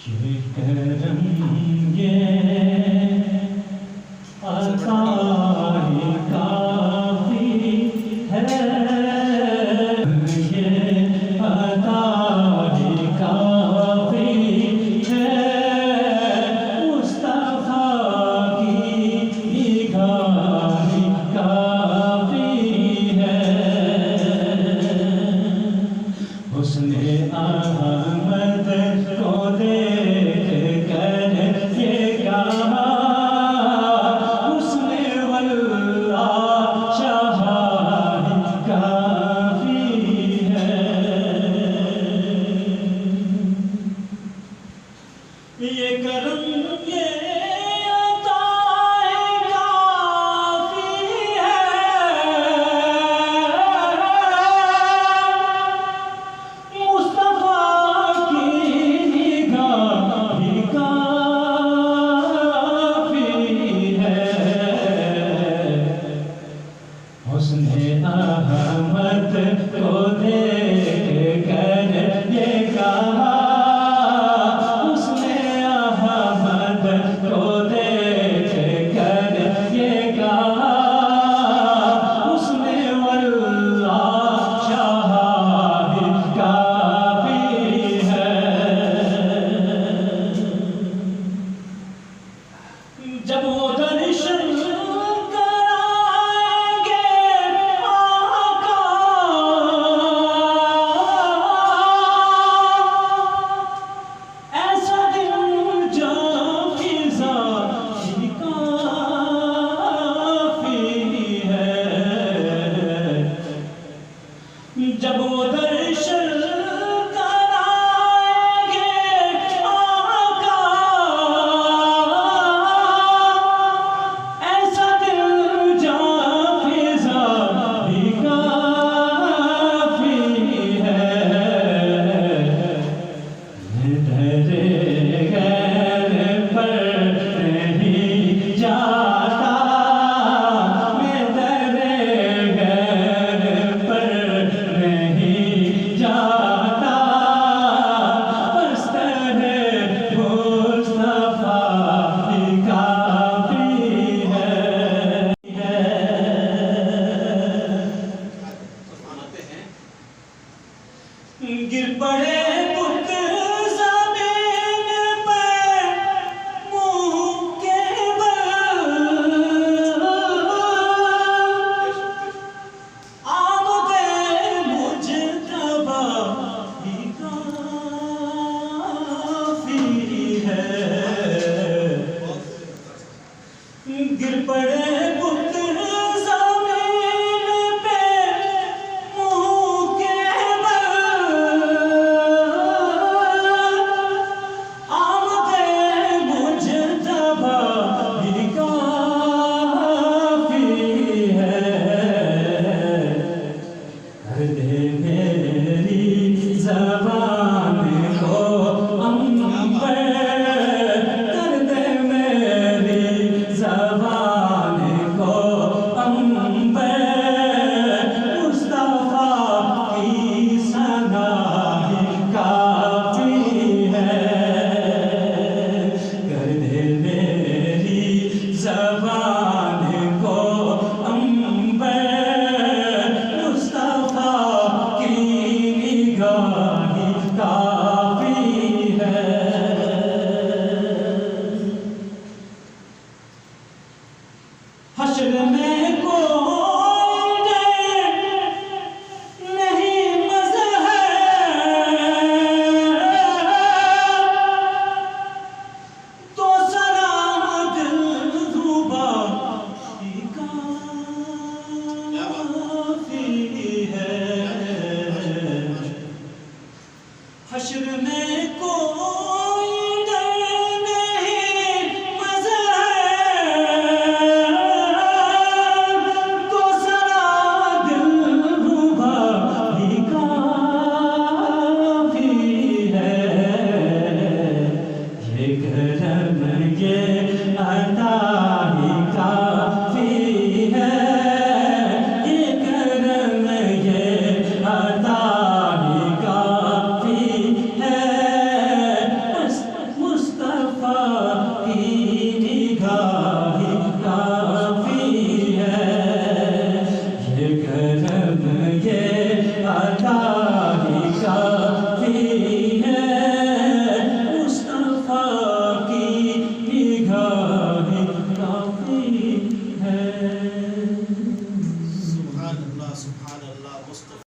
یہ کرم یہ عطا ہی کافی ہے، یہ عطا ہی کافی ہے، مصطفیٰ کی نگاہ کافی ہے، حسن احمد کو دیکھ کر یہ کہا حسن واللہ شاہد کافی ہے، یہ کرم یہ عطا کافی ہے، مصطفیٰ کی نگاہ کافی ہے، حسن احمد کو دیکھ کر یہ کہا حسن احمد کو دیکھ کر یہ کہا حسن واللہ شاہد کافی ہے، جب وہ درشن کرائیں گے آقا، ایسا دل جو فضا ہی کافی ہے، جب وہ درشن کرائیں گے آقا، ایسا دل جاں فضا بھی کافی ہے، میں تیرے غیر پر نہیں جاتا، میں تیرے غیر پر نہیں جاتا، بس تیرے مصطفیٰ ہی کافی ہے، گر پڑے بت زمین پہ منہ کے بل، آمد مجتبی ہی کافی ہے، گر پڑے بت زمین پہ منہ کے بل، آمد مجتبی ہی کافی ہے، کر دے میری زبان کو عنبر، کر دے میری زبان کو عنبر، مصطفیٰ کی ثنا ہی کافی ہے، کر دے میری زبان کو عنبر، مصطفیٰ کی نگاہ کافی ہے، حشر میں کوئی ڈر نہیں مظہر، تو سرا دل ربا ہی کافی ہے، حشر میں کوئی ڈر نہیں مظہر، تو سرا دل ربا ہی کافی ہے، یہ کرم یہ عطا ہی کافی ہے، یہ کرم یہ عطا ہی کافی ہے، ہی کافی ہے، یہ کرم یہ عطا ہی کافی ہے، مصطفیٰ کی نگاہ